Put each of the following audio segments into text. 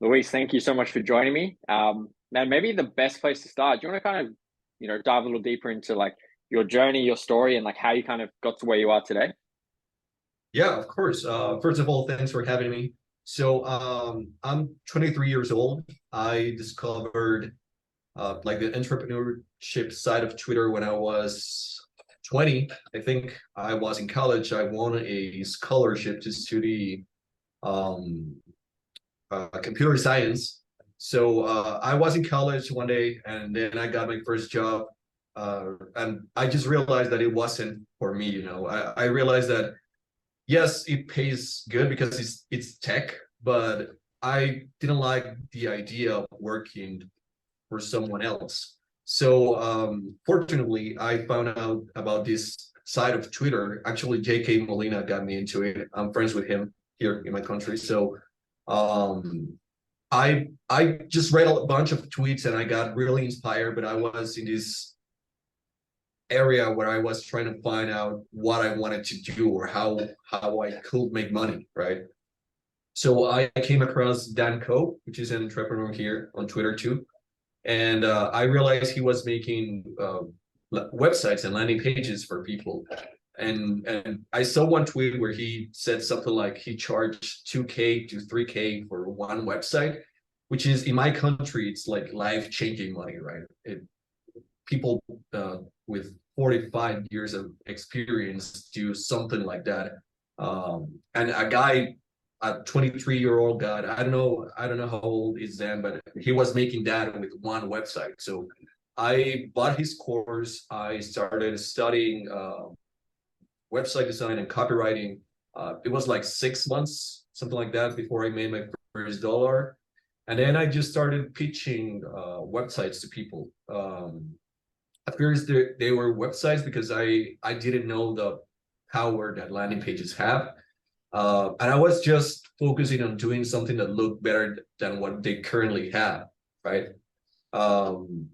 Luis, thank you so much for joining me. Man, maybe the best place to start. Do you want to kind of, dive a little deeper into like your journey, your story, and like how you kind of got to where you are today? Yeah, of course. First of all, thanks for having me. I'm 23 years old. I discovered like the entrepreneurship side of Twitter when I was 20. I think I was in college. I won a scholarship to study um, computer science. I was in college one day, and then I got my first job, and I just realized that it wasn't for me. I realized that yes, it pays good because it's tech, but I didn't like the idea of working for someone else. Fortunately, I found out about this side of Twitter. Actually, JK Molina got me into it. I'm friends with him here in my country. Um, I just read a bunch of tweets and I got really inspired, but I was in this area where I was trying to find out what I wanted to do or how I could make money, right? So I came across Dan Coe, which is an entrepreneur here on Twitter too, and I realized he was making websites and landing pages for people. And I saw one tweet where he said something like he charged 2K to 3K for one website, which is in my country, it's like life-changing money, right? People with 45 years of experience do something like that. And a guy, a 23-year-old guy, I don't know how old is Dan, but he was making that with one website. So I bought his course. I started studying website design and copywriting. It was like 6 months, something like that, before I made my first dollar. And then I just started pitching websites to people. At first, they were websites because I didn't know the power that landing pages have. And I was just focusing on doing something that looked better than what they currently have, right? Um,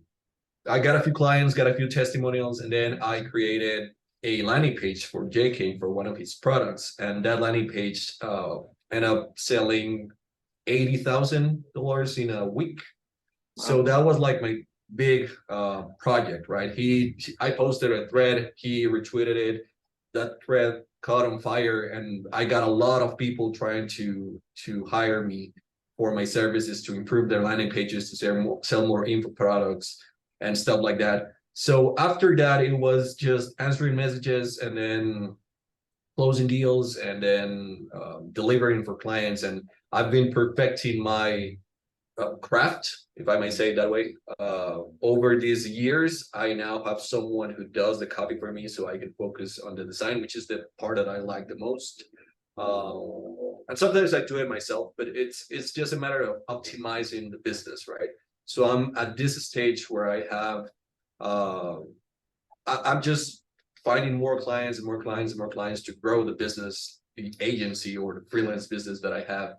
I got a few clients, got a few testimonials, and then I created a landing page for JK for one of his products. And that landing page ended up selling $80,000 in a week. So Wow. that was like my big project, right? I posted a thread, he retweeted it, that thread caught on fire, and I got a lot of people trying to hire me for my services to improve their landing pages, to sell more info products and stuff like that. So after that, it was just answering messages and then closing deals and then delivering for clients. And I've been perfecting my craft, if I may say it that way. Over these years, I now have someone who does the copy for me so I can focus on the design, which is the part that I like the most. And sometimes I do it myself, but it's just a matter of optimizing the business, right? So I'm at this stage where I have, uh, I'm just finding more clients and more clients and more clients to grow the business, the agency or the freelance business that I have.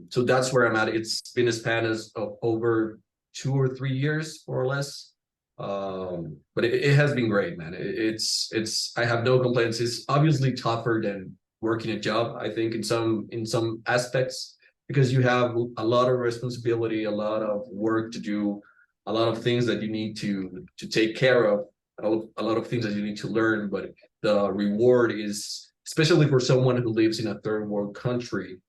So that's where I'm at. It's been a span of over 2 or 3 years, more or less. But it has been great, man. It's I have no complaints. It's obviously tougher than working a job, I think, in some aspects, because you have a lot of responsibility, a lot of work to do, a lot of things that you need to take care of, a lot of things that you need to learn. But the reward is, especially for someone who lives in a third world country,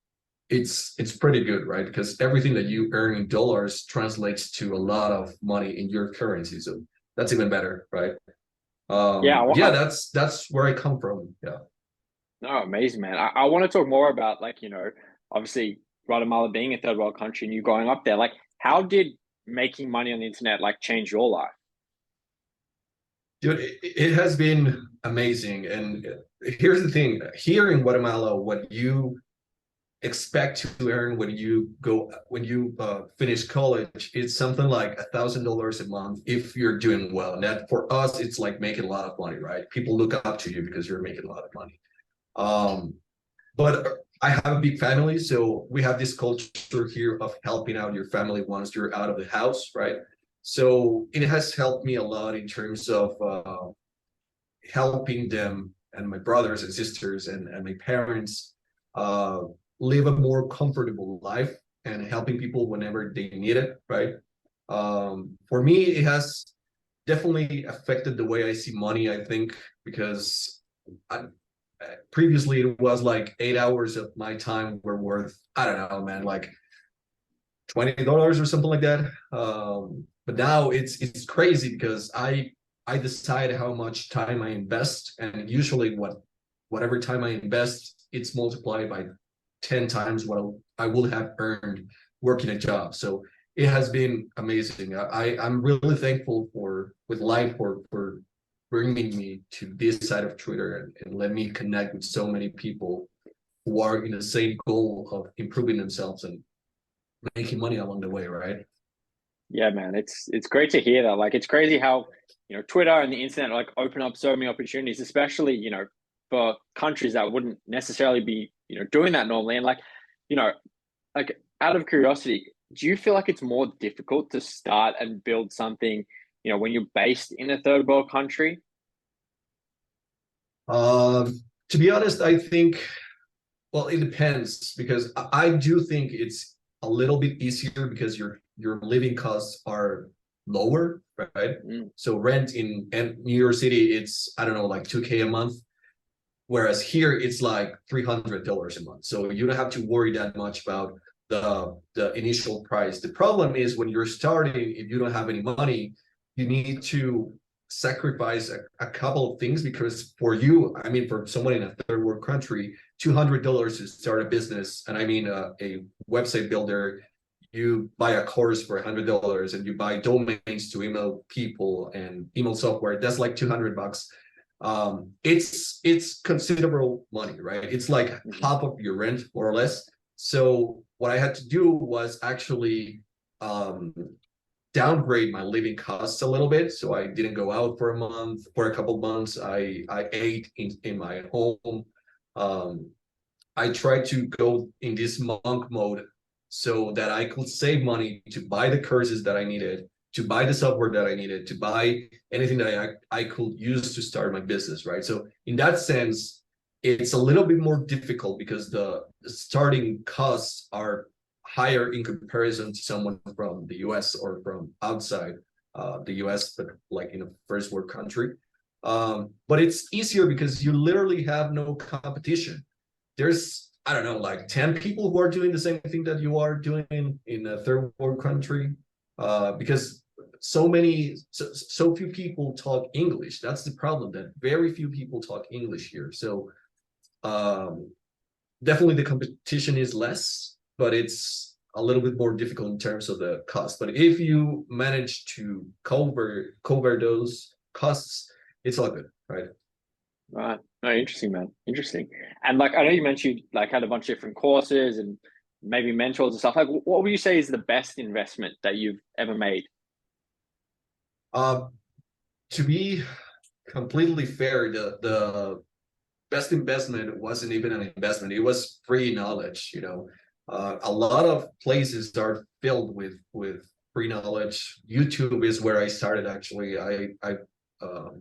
it's pretty good, right? Because everything that you earn in dollars translates to a lot of money in your currency. So that's even better, right? Yeah, Yeah, that's where I come from. Yeah. no, amazing, man. I want to talk more about like, obviously Guatemala being a third world country and you growing up there. Like, how did making money on the internet like change your life? Dude, it has been amazing. And here's the thing, here in Guatemala, what you expect to earn when you finish college, it's something like $1,000 a month if you're doing well. And that for us, it's like making a lot of money, right? People look up to you because you're making a lot of money. Um, but I have a big family, so we have this culture here of helping out your family once you're out of the house, right? So it has helped me a lot in terms of helping them and my brothers and sisters and my parents uh, live a more comfortable life. and helping people whenever they need it, right? For me, it has definitely affected the way I see money, I think, because I, previously it was like 8 hours of my time were worth, I don't know, man, like $20 or something like that. But now it's crazy because I decide how much time I invest, and usually whatever time I invest, it's multiplied by 10 times what I would have earned working a job. So it has been amazing. I'm really thankful for with life for bringing me to this side of Twitter and let me connect with so many people who are in the same goal of improving themselves and making money along the way, right? Yeah, man, it's great to hear that. Like, it's crazy how, Twitter and the internet like open up so many opportunities, especially, for countries that wouldn't necessarily be, doing that normally. And like, you know, like out of curiosity, do you feel like it's more difficult to start and build something, when you're based in a third world country? To be honest, I think, well, it depends because I do think it's a little bit easier because your living costs are lower, right? Mm, So rent in New York City, it's I don't know, like 2K a month. Whereas here it's like $300 a month. So you don't have to worry that much about the initial price. The problem is when you're starting, if you don't have any money, you need to sacrifice a couple of things because for you, I mean, for someone in a third world country, $200 to start a business, and I mean a website builder, you buy a course for $100 and you buy domains to email people and email software. That's like $200. It's considerable money, right? It's like mhm. half of your rent, more or less. So what I had to do was actually um, downgrade my living costs a little bit. So I didn't go out for a month, for a couple of months. I ate in my home. Um, I tried to go in this monk mode so that I could save money to buy the courses that I needed, to buy the software that I needed, to buy anything that I could use to start my business, right? So in that sense, it's a little bit more difficult because the starting costs are higher in comparison to someone from the US or from outside the US, but like in a first world country. But it's easier because you literally have no competition. There's I don't know like 10 people who are doing the same thing that you are doing in a third world country because so few people talk English. That's the problem, that very few people talk English here. So um, definitely the competition is less, but it's a little bit more difficult in terms of the cost. But if you manage to cover those costs, it's all good, right? Right. No, interesting, man. Interesting. And like, I know you mentioned you like had a bunch of different courses and maybe mentors and stuff. Like, what would you say is the best investment that you've ever made? uh, to be completely fair, the best investment wasn't even an investment. It was free knowledge. A lot of places are filled with free knowledge. YouTube is where I started. Actually, I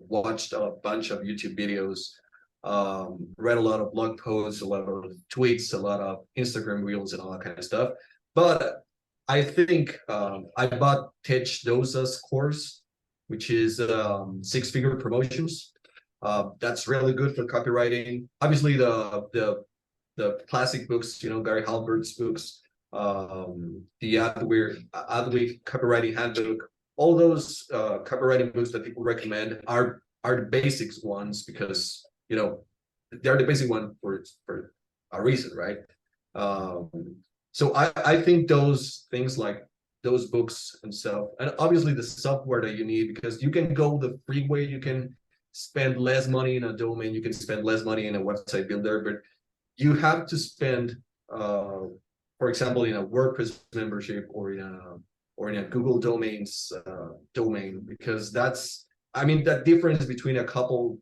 watched a bunch of YouTube videos, read a lot of blog posts, a lot of tweets, a lot of Instagram reels, and all that kind of stuff. But I think I bought Tech Dosa's course, which is six-figure promotions. That's really good for copywriting. Obviously, the classic books, Gary Halbert's books, the Adweek copywriting handbook, all those copywriting books that people recommend are the basics ones because they're the basic one for a reason, right? Um, so I think those things like those books and stuff, and obviously the software that you need because you can go the free way, you can spend less money in a domain, you can spend less money in a website builder, but you have to spend, for example, in a WordPress membership or in a Google domains domain because I mean, that difference between a couple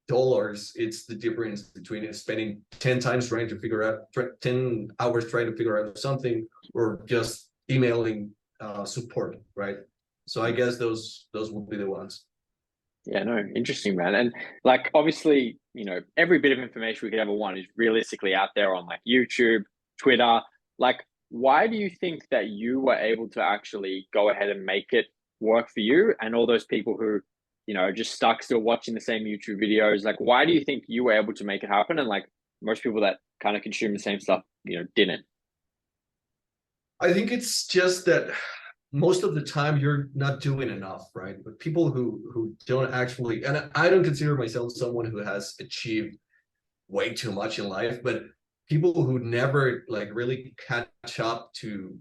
dollars, it's the difference between spending 10 times trying to figure out 10 hours trying to figure out something or just emailing support, right? So I guess those would be the ones. Yeah, no, interesting, man. And like, obviously, every bit of information we could ever want is realistically out there on like YouTube, Twitter. Like, why do you think that you were able to actually go ahead and make it work for you and all those people who, are just stuck still watching the same YouTube videos? Like, why do you think you were able to make it happen? And like most people that kind of consume the same stuff, didn't. I think it's just that most of the time you're not doing enough, right? But people who don't actually, and I don't consider myself someone who has achieved way too much in life, but people who never like really catch up to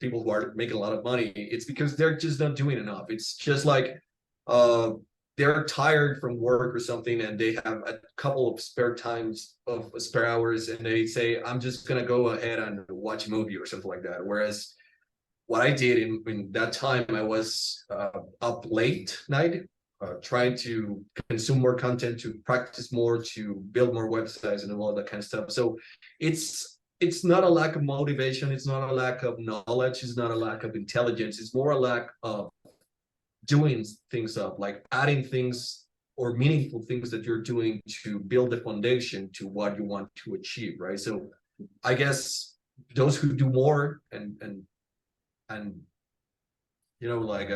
people who are making a lot of money, it's because they're just not doing enough. It's just like uh they're tired from work or something and they have a couple of spare hours and they say, I'm just gonna go ahead and watch a movie or something like that. Whereas what I did in that time, I was up late night, trying to consume more content, to practice more, to build more websites, and all that kind of stuff. So it's not a lack of motivation, it's not a lack of knowledge, it's not a lack of intelligence. It's more a lack of doing things up, like adding things or meaningful things that you're doing to build the foundation to what you want to achieve, right? So I guess those who do more and like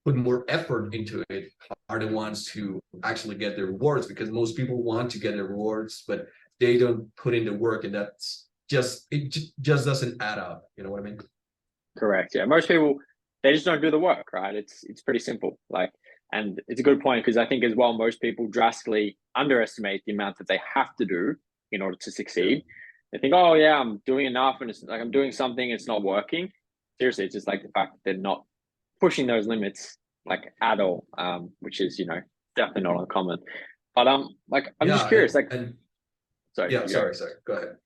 put more effort into it are the ones who actually get the rewards, because most people want to get the rewards but they don't put in the work, and that's just just doesn't add up, you know what I mean? Correct. Yeah. Most people, they just don't do the work, right? It's pretty simple. Like, and it's a good point because I think as well, most people drastically underestimate the amount that they have to do in order to Yeah. succeed. They think, oh yeah, I'm doing enough and it's like I'm doing something, it's not working. Seriously, it's just like the fact that they're not pushing those limits like at all, which is, definitely not uncommon. But like I'm just Yeah, curious, like and sorry, yeah, you go. sorry, go ahead.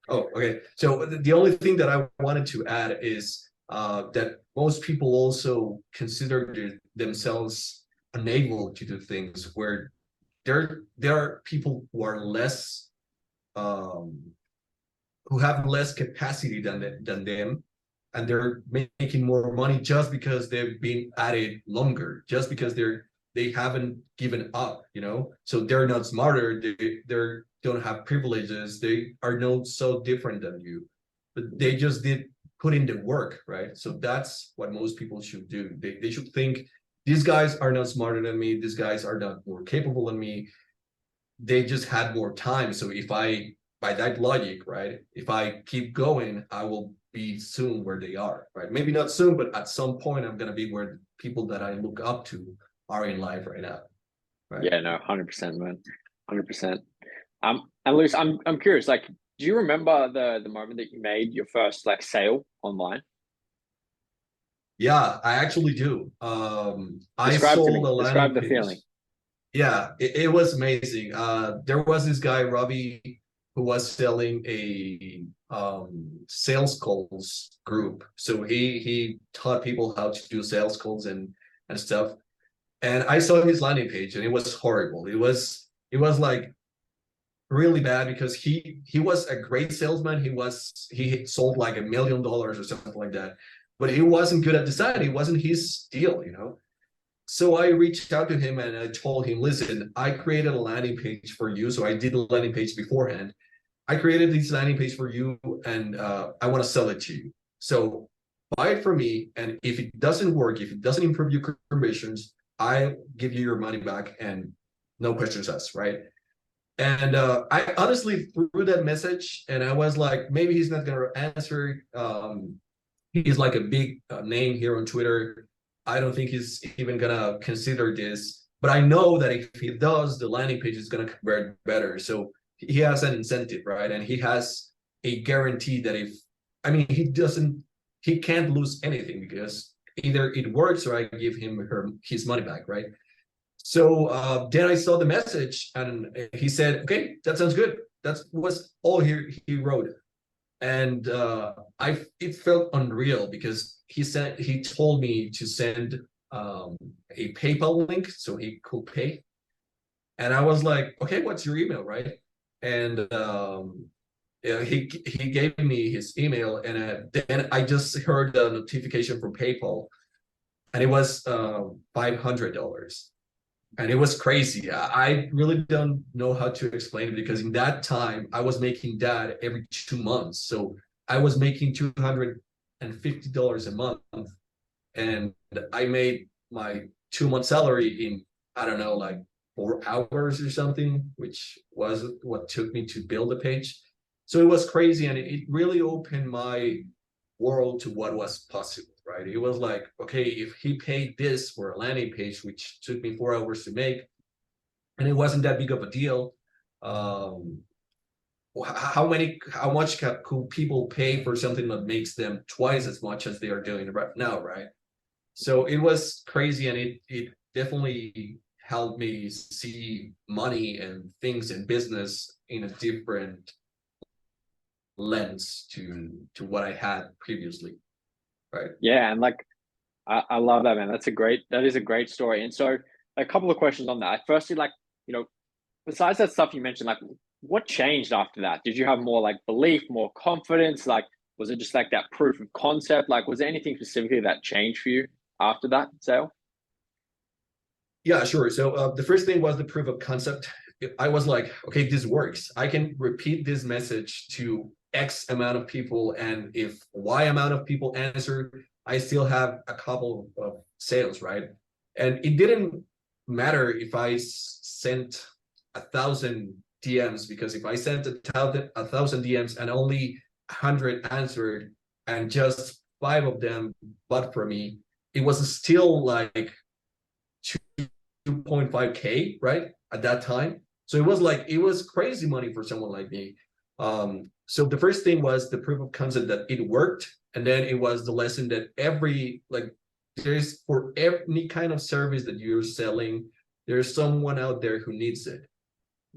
Oh, okay. So the only thing that I wanted to add is that most people also consider themselves unable to do things, where there are people who are less um, who have less capacity than them, and they're making more money just because they've been at it longer, just because they haven't given up, so they're not smarter, they don't have privileges, they are not so different than you, but they just did put in the work, right? So that's what most people should do. They should think, these guys are not smarter than me, these guys are not more capable than me, they just had more time. So if I, by that logic, right, if I keep going, I will be soon where they are, right? Maybe not soon, but at some point, I'm going to be where people that I look up to are in life right now, right? Yeah, no, 100%, man. 100%. And Luis, I'm curious, like, do you remember the moment that you made your first like sale online? Yeah, I actually do. I Describe to sold me. a Describe landing the page. feeling. Yeah, it was amazing. There was this guy, Robbie, who was selling a sales calls group. So he taught people how to do sales calls and stuff. And I saw his landing page and it was horrible. It was like really bad, because he was a great salesman. He sold like $1 million or something like that. But he wasn't good at design. It wasn't his deal. So I reached out to him and I told him, listen, I created a landing page for you. So I did a landing page beforehand. I created this landing page for you, and I want to sell it to you. So buy it from me. And if it doesn't work, if it doesn't improve your conversions, I give you your money back and no questions asked, right? And I honestly threw that message and I was like, maybe he's not going to answer. He's like a big name here on Twitter. I don't think he's even gonna consider this. But I know that if he does, the landing page is gonna convert better. So he has an incentive, right? And he has a guarantee that he can't lose anything, because either it works or I give him his money back, right? So then I saw the message and he said, okay, that sounds good. That was all he wrote. And I it felt unreal, because he told me to send a PayPal link so he could pay, and I was like, okay, what's your email, right? And yeah, he gave me his email, and then I just heard the notification from PayPal, and it was $500. And it was crazy. I really don't know how to explain it, because in that time I was making that every 2 months. So I was making $250 a month, and I made my 2 month salary in, I don't know, like 4 hours or something, which was what took me to build a page. So it was crazy, and it really opened my world to what was possible, right? It was like, okay, if he paid this for a landing page, which took me 4 hours to make, and it wasn't that big of a deal. Um, how much could people pay for something that makes them twice as much as they are doing right now, right? So it was crazy, and it definitely helped me see money and things in business in a different lens to what I had previously, right? Yeah, and like I love that, man. That is a great story. And so a couple of questions on that. Firstly, like, you know, besides that stuff you mentioned, like what changed after that? Did you have more like belief, more confidence? Like, was it just like that proof of concept? Like, was there anything specifically that changed for you after that sale? Yeah, sure. So the first thing was the proof of concept. I was like, okay, this works. I can repeat this message to X amount of people, and if Y amount of people answer, I still have a couple of sales, right? And it didn't matter if I sent 1,000 DMs, because if I sent a thousand DMs and only 100 answered, and just 5 of them bought for me, it was still like 2.5K, right? At that time. So it was crazy money for someone like me. So the first thing was the proof of concept that it worked. And then it was the lesson that there's for any kind of service that you're selling, there's someone out there who needs it.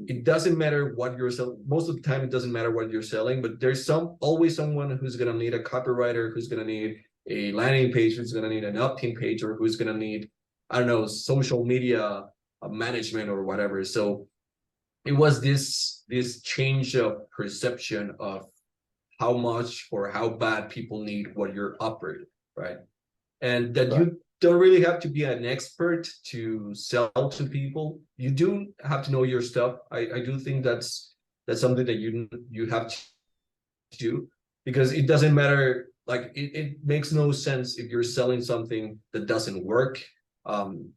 It doesn't matter what you're selling. Most of the time, it doesn't matter what you're selling, but there's always someone who's going to need a copywriter, who's going to need a landing page, who's going to need an opt-in page, or who's going to need, I don't know, social media management or whatever. So it was this change of perception of how much or how bad people need what you're offering, right? And that Right. you don't really have to be an expert to sell to people. You do have to know your stuff. I do think that's something that you have to do, because it doesn't matter. Like it makes no sense if you're selling something that doesn't work. Um,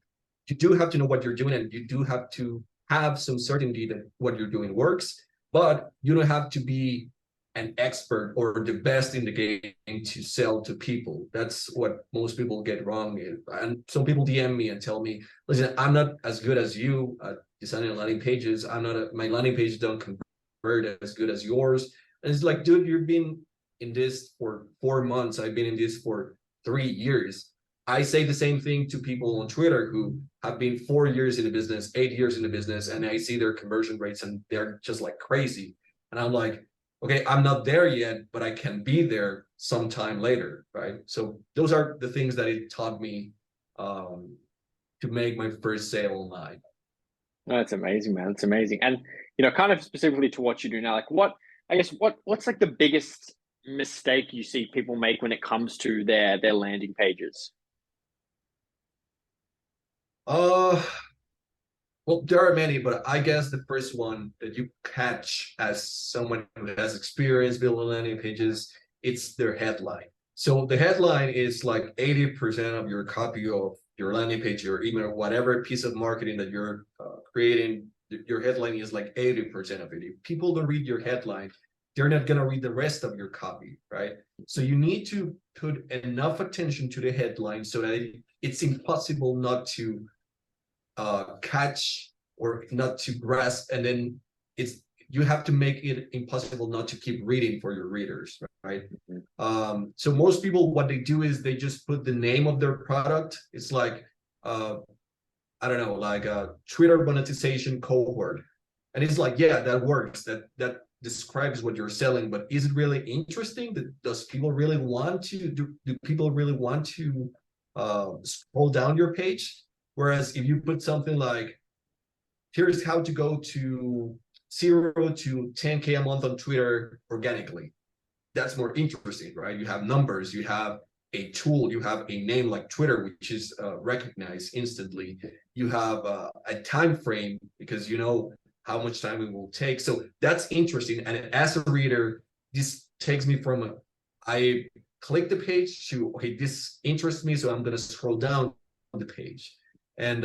you do have to know what you're doing, and you do have to have some certainty that what you're doing works, but you don't have to be an expert or the best in the game to sell to people. That's what most people get wrong. And some people DM me and tell me, listen, I'm not as good as you at designing landing pages. My landing pages don't convert as good as yours. And it's like, dude, you've been in this for 4 months. I've been in this for 3 years. I say the same thing to people on Twitter who have been 4 years in the business, 8 years in the business, and I see their conversion rates and they're just like crazy. And I'm like, okay, I'm not there yet, but I can be there sometime later, right? So those are the things that it taught me to make my first sale online. No, that's amazing, man. It's amazing. And you know, kind of specifically to what you do now, like what's like the biggest mistake you see people make when it comes to their landing pages? Uh, well, there are many, but I guess the first one that you catch as someone who has experience building landing pages, it's their headline. So the headline is like 80% of your copy of your landing page, your email, whatever piece of marketing that you're creating. Your headline is like 80% of it. If people don't read your headline, they're not going to read the rest of your copy, right? So you need to put enough attention to the headline so that it's impossible not to catch or not to grasp, and then you have to make it impossible not to keep reading for your readers, right? So most people, what they do is they just put the name of their product. It's like I don't know, like a Twitter monetization cohort, and it's like, yeah, that works, that describes what you're selling, but is it really interesting? Does people really want to do people really want to scroll down your page? Whereas if you put something like, here's how to go to 0 to 10K a month on Twitter organically, that's more interesting, right? You have numbers, you have a tool, you have a name like Twitter, which is recognized instantly. You have a time frame because you know how much time it will take. So that's interesting. And as a reader, this takes me from I click the page to, okay, this interests me, so I'm gonna scroll down the page. And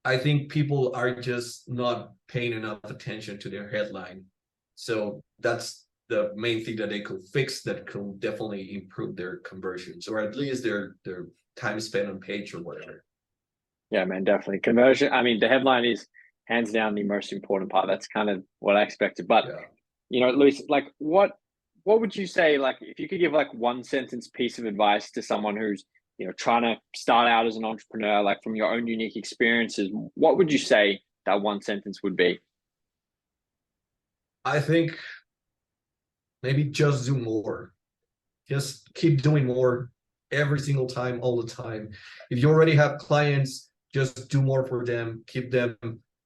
I think people are just not paying enough attention to their headline. So that's the main thing that they could fix that could definitely improve their conversions, or at least their time spent on page or whatever. Yeah, man, definitely. Conversion. I mean, the headline is hands down the most important part. That's kind of what I expected. But Yeah. Luis, like what would you say, like if you could give like one sentence piece of advice to someone who's, trying to start out as an entrepreneur, like from your own unique experiences, what would you say that one sentence would be? I think maybe just do more. Just keep doing more every single time, all the time. If you already have clients, just do more for them. Keep them.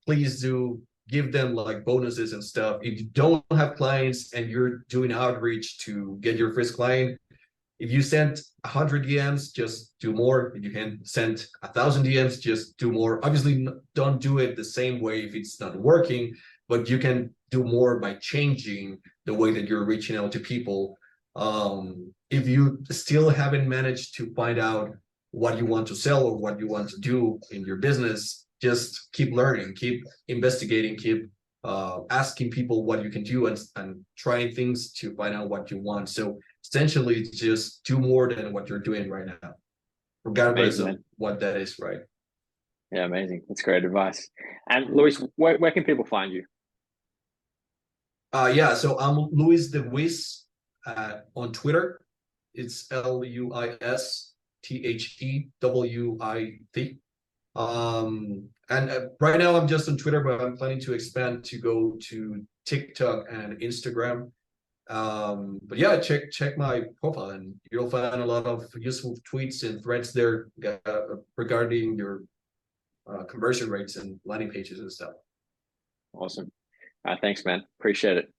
Please do give them like bonuses and stuff. If you don't have clients and you're doing outreach to get your first client, if you sent 100 DMs, just do more. If you can send 1,000 DMs, just do more. Obviously, don't do it the same way if it's not working, but you can do more by changing the way that you're reaching out to people. If you still haven't managed to find out what you want to sell or what you want to do in your business, just keep learning, keep investigating, keep asking people what you can do, and trying things to find out what you want. So essentially, just do more than what you're doing right now, regardless Amazing, of man. what that is, right? Yeah, amazing. That's great advice. And Luis, where can people find you? Yeah, so I'm Luis the Wiz on Twitter. It's LuisThewith. And right now I'm just on Twitter, but I'm planning to expand to go to TikTok and Instagram. But yeah, check my profile, and you'll find a lot of useful tweets and threads there regarding your conversion rates and landing pages and stuff. Awesome. Thanks, man. Appreciate it.